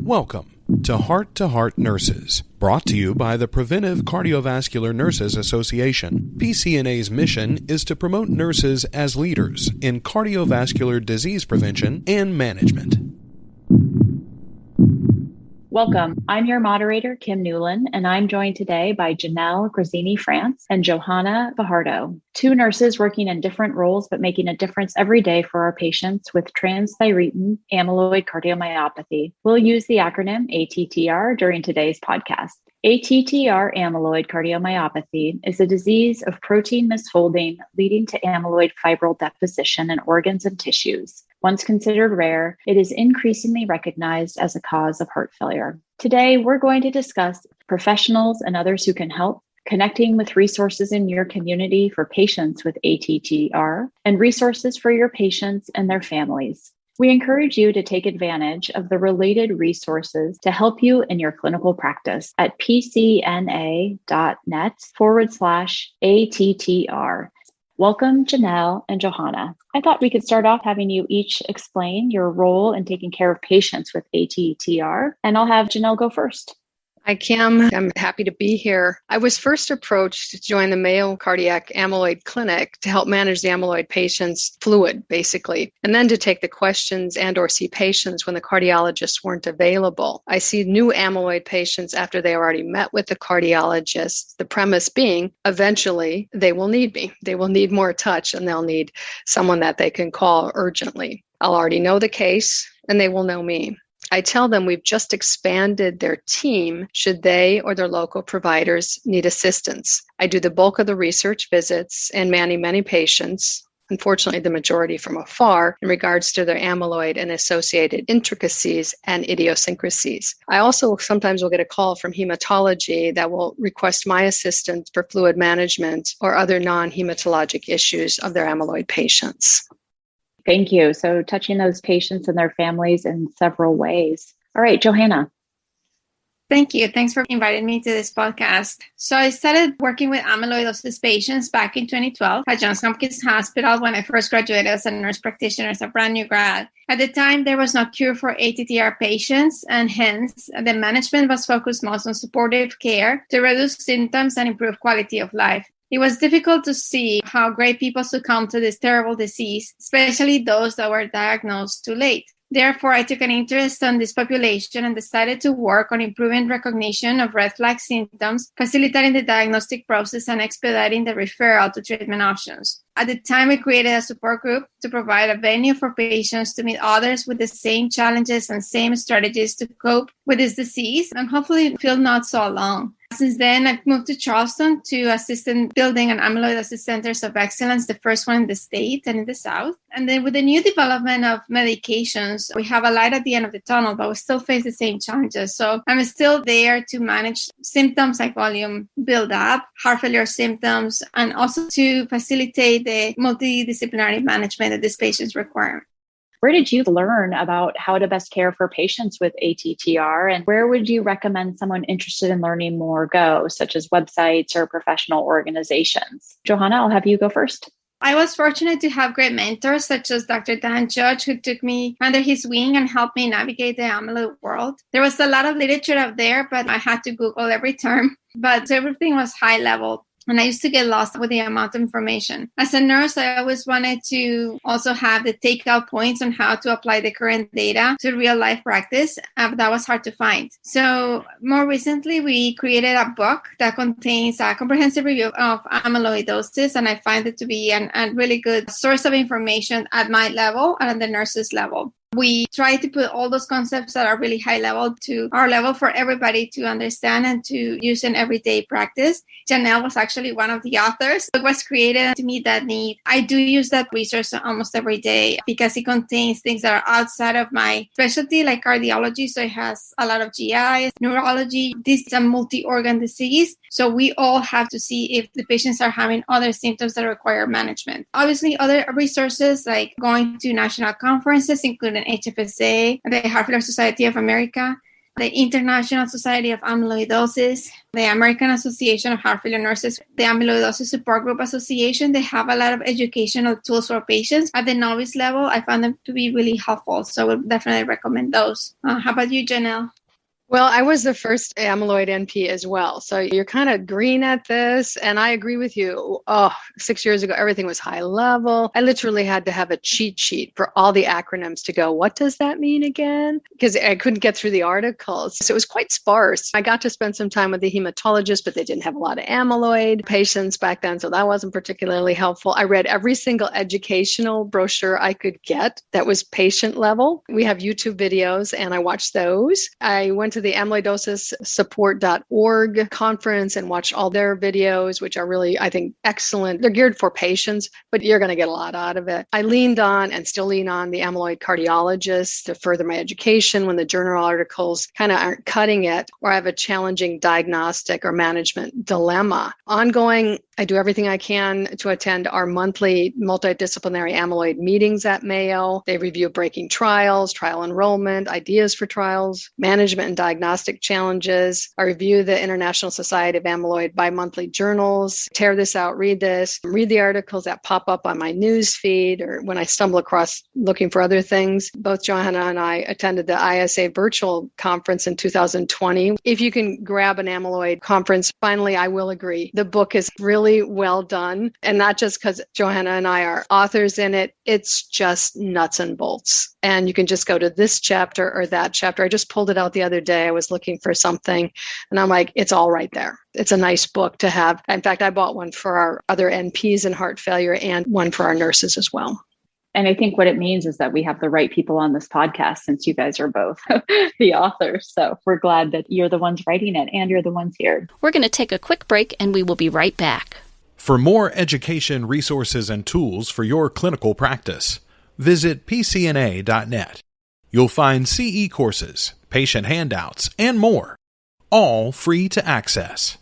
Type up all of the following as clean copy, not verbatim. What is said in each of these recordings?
Welcome to Heart Nurses, brought to you by the Preventive Cardiovascular Nurses Association. PCNA's mission is to promote nurses as leaders in cardiovascular disease prevention and management. Welcome. I'm your moderator, Kim Newland, and I'm joined today by Janelle Grazzini-France and Johanna Fajardo, two nurses working in different roles but making a difference every day for our patients with transthyretin amyloid cardiomyopathy. We'll use the acronym ATTR during today's podcast. ATTR amyloid cardiomyopathy is a disease of protein misfolding leading to amyloid fibril deposition in organs and tissues. Once considered rare, it is increasingly recognized as a cause of heart failure. Today, we're going to discuss professionals and others who can help, connecting with resources in your community for patients with ATTR, and resources for your patients and their families. We encourage you to take advantage of the related resources to help you in your clinical practice at pcna.net/ATTR. Welcome, Janelle and Johanna. I thought we could start off having you each explain your role in taking care of patients with ATTR, and I'll have Janelle go first. Hi, Kim. I'm happy to be here. I was first approached to join the Mayo Cardiac Amyloid Clinic to help manage the amyloid patient's fluid, basically, and then to take the questions and or see patients when the cardiologists weren't available. I see new amyloid patients after they already met with the cardiologist, the premise being eventually they will need me. They will need more touch and they'll need someone that they can call urgently. I'll already know the case and they will know me. I tell them we've just expanded their team should they or their local providers need assistance. I do the bulk of the research visits and many patients, unfortunately the majority from afar, in regards to their amyloid and associated intricacies and idiosyncrasies. I also sometimes will get a call from hematology that will request my assistance for fluid management or other non-hematologic issues of their amyloid patients. Thank you. So touching those patients and their families in several ways. All right, Johanna. Thank you. Thanks for inviting me to this podcast. So I started working with amyloidosis patients back in 2012 at Johns Hopkins Hospital when I first graduated as a nurse practitioner, as a brand new grad. At the time, there was no cure for ATTR patients, and hence the management was focused most on supportive care to reduce symptoms and improve quality of life. It was difficult to see how great people succumb to this terrible disease, especially those that were diagnosed too late. Therefore, I took an interest in this population and decided to work on improving recognition of red flag symptoms, facilitating the diagnostic process, and expediting the referral to treatment options. At the time, we created a support group to provide a venue for patients to meet others with the same challenges and same strategies to cope with this disease and hopefully feel not so alone. Since then, I've moved to Charleston to assist in building an amyloidosis centers of excellence, the first one in the state and in the South. And then with the new development of medications, we have a light at the end of the tunnel, but we still face the same challenges. So I'm still there to manage symptoms like volume buildup, heart failure symptoms, and also to facilitate the multidisciplinary management that these patients require. Where did you learn about how to best care for patients with ATTR, and where would you recommend someone interested in learning more go, such as websites or professional organizations? Johanna, I'll have you go first. I was fortunate to have great mentors such as Dr. Dan Judge, who took me under his wing and helped me navigate the amyloid world. There was a lot of literature out there, but I had to Google every term. But everything was high level. And I used to get lost with the amount of information. As a nurse, I always wanted to also have the takeout points on how to apply the current data to real life practice. That was hard to find. So more recently, we created a book that contains a comprehensive review of amyloidosis. And I find it to be a really good source of information at my level and at the nurse's level. We try to put all those concepts that are really high level to our level for everybody to understand and to use in everyday practice. Janelle was actually one of the authors. It was created to meet that need. I do use that resource almost every day because it contains things that are outside of my specialty, like cardiology. So it has a lot of GI, neurology. This is a multi-organ disease. So we all have to see if the patients are having other symptoms that require management. Obviously, other resources like going to national conferences, including HFSA, the Heart Failure Society of America, the International Society of Amyloidosis, the American Association of Heart Failure Nurses, the Amyloidosis Support Group Association. They have a lot of educational tools for patients. At the novice level, I found them to be really helpful. So I would definitely recommend those. How about you, Janelle? Well, I was the first amyloid NP as well. So you're kind of green at this. And I agree with you. 6 years ago, everything was high level. I literally had to have a cheat sheet for all the acronyms to go, what does that mean again? Because I couldn't get through the articles. So it was quite sparse. I got to spend some time with the hematologist, but they didn't have a lot of amyloid patients back then. So that wasn't particularly helpful. I read every single educational brochure I could get that was patient level. We have YouTube videos and I watched those. I went to the amyloidosis support.org conference and watched all their videos, which are really, I think, excellent. They're geared for patients, but you're going to get a lot out of it. I leaned on and still lean on the amyloid cardiologist to further my education when the journal articles kind of aren't cutting it, or I have a challenging diagnostic or management dilemma. Ongoing, I do everything I can to attend our monthly multidisciplinary amyloid meetings at Mayo. They review breaking trials, trial enrollment, ideas for trials, management and diagnostic challenges. I review the International Society of Amyloid bi-monthly journals, tear this out, read this, read the articles that pop up on my news feed or when I stumble across looking for other things. Both Johanna and I attended the ISA virtual conference in 2020. If you can grab an amyloid conference, finally, I will agree. The book is really well done. And not just because Johanna and I are authors in it, it's just nuts and bolts. And you can just go to this chapter or that chapter. I just pulled it out the other day. I was looking for something and I'm like, it's all right there. It's a nice book to have. In fact, I bought one for our other NPs in heart failure and one for our nurses as well. And I think what it means is that we have the right people on this podcast since you guys are both the authors. So we're glad that you're the ones writing it and you're the ones here. We're going to take a quick break and we will be right back. For more education, resources, and tools for your clinical practice, visit pcna.net. You'll find CE courses, patient handouts, and more, all free to access.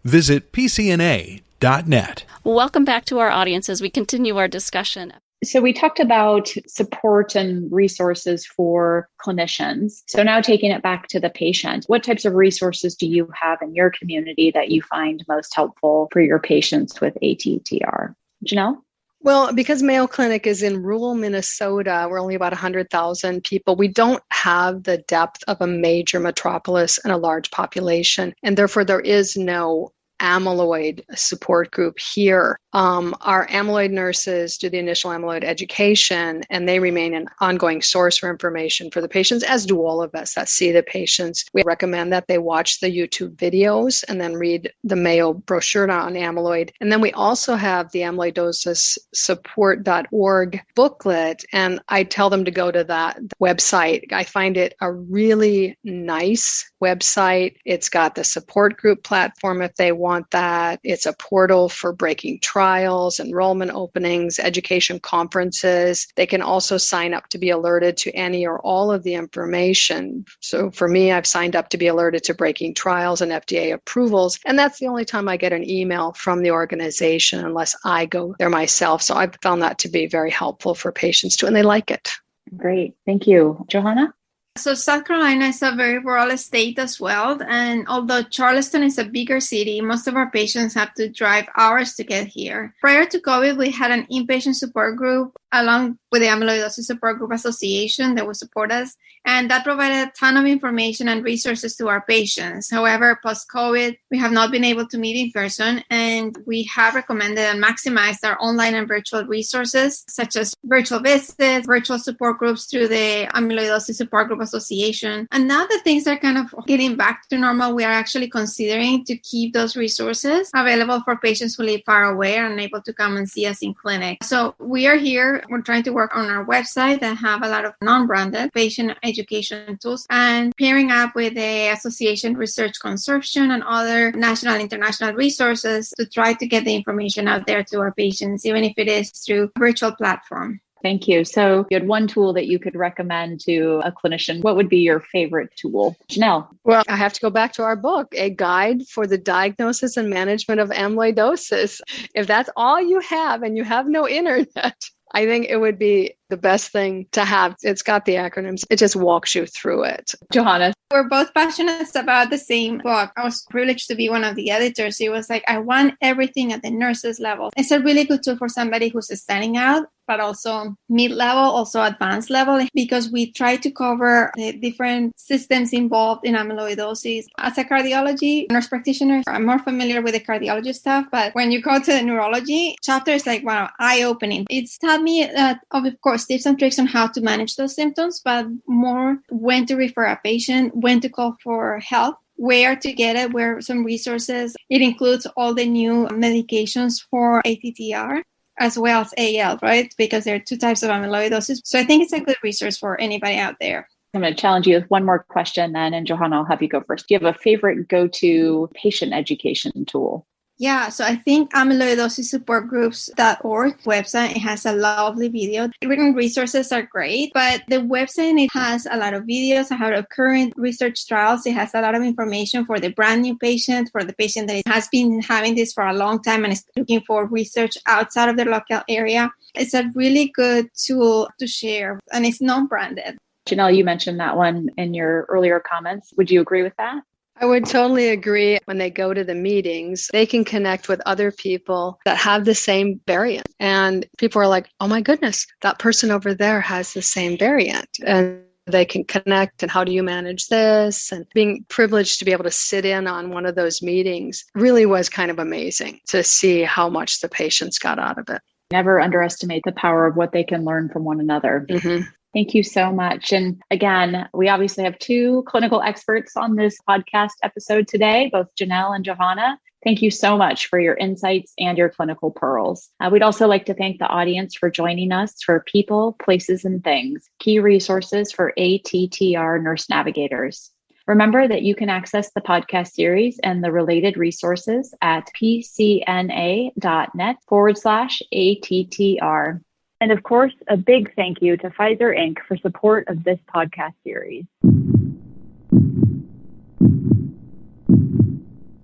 Visit pcna.net. Welcome back to our audience as we continue our discussion. So we talked about support and resources for clinicians. So now taking it back to the patient, what types of resources do you have in your community that you find most helpful for your patients with ATTR? Janelle? Well, because Mayo Clinic is in rural Minnesota, we're only about 100,000 people. We don't have the depth of a major metropolis and a large population, and therefore there is no amyloid support group here. Our amyloid nurses do the initial amyloid education, and they remain an ongoing source for information for the patients, as do all of us that see the patients. We recommend that they watch the YouTube videos and then read the Mayo brochure on amyloid. And then we also have the amyloidosis support.org booklet, and I tell them to go to that website. I find it a really nice website. It's got the support group platform if they want that. It's a portal for breaking trials, enrollment openings, education conferences. They can also sign up to be alerted to any or all of the information. So for me, I've signed up to be alerted to breaking trials and FDA approvals. And that's the only time I get an email from the organization unless I go there myself. So I've found that to be very helpful for patients too, and they like it. Great. Thank you. Johanna? So South Carolina is a very rural state as well. And although Charleston is a bigger city, most of our patients have to drive hours to get here. Prior to COVID, we had an inpatient support group along with the Amyloidosis Support Group Association that would support us. And that provided a ton of information and resources to our patients. However, post-COVID, we have not been able to meet in person, and we have recommended and maximized our online and virtual resources, such as virtual visits, virtual support groups through the Amyloidosis Support Group Association. And now that things are kind of getting back to normal, we are actually considering to keep those resources available for patients who live far away and unable to come and see us in clinic. So we are here. We're trying to work on our website that have a lot of non-branded patient education tools and pairing up with the Association Research Consortium and other national and international resources to try to get the information out there to our patients, even if it is through a virtual platform. Thank you. So you had one tool that you could recommend to a clinician. What would be your favorite tool? Janelle? Well, I have to go back to our book, A Guide for the Diagnosis and Management of Amyloidosis. If that's all you have and you have no internet, I think it would be the best thing to have. It's got the acronyms. It just walks you through it. Johanna. We're both passionate about the same book. I was privileged to be one of the editors. It was like, I want everything at the nurses level. It's a really good tool for somebody who's standing out, but also mid-level, also advanced level, because we try to cover the different systems involved in amyloidosis. As a cardiology nurse practitioner, I'm more familiar with the cardiology stuff, but when you go to the neurology chapter, it's like, wow, eye-opening. It's taught me that, of course, tips and tricks on how to manage those symptoms, but more when to refer a patient, when to call for help, where to get it, where are some resources. It includes all the new medications for ATTR as well as AL, right? Because there are two types of amyloidosis. So I think it's a good resource for anybody out there. I'm going to challenge you with one more question then, and Johanna, I'll have you go first. Do you have a favorite go-to patient education tool? Yeah, so I think amyloidosissupportgroups.org website, it has a lovely video. Written resources are great, but the website, it has a lot of videos about current research trials. It has a lot of information for the brand new patient, for the patient that has been having this for a long time and is looking for research outside of their local area. It's a really good tool to share, and it's non-branded. Janelle, you mentioned that one in your earlier comments. Would you agree with that? I would totally agree. When they go to the meetings, they can connect with other people that have the same variant. And people are like, oh my goodness, that person over there has the same variant. And they can connect, and how do you manage this? And being privileged to be able to sit in on one of those meetings really was kind of amazing to see how much the patients got out of it. Never underestimate the power of what they can learn from one another. Mm-hmm. Thank you so much. And again, we obviously have two clinical experts on this podcast episode today, both Janelle and Johanna. Thank you so much for your insights and your clinical pearls. We'd also like to thank the audience for joining us for People, Places, and Things, key resources for ATTR nurse navigators. Remember that you can access the podcast series and the related resources at pcna.net/ATTR. And of course, a big thank you to Pfizer Inc. for support of this podcast series.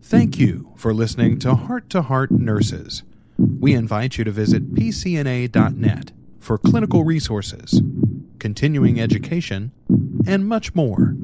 Thank you for listening to Heart Nurses. We invite you to visit pcna.net for clinical resources, continuing education, and much more.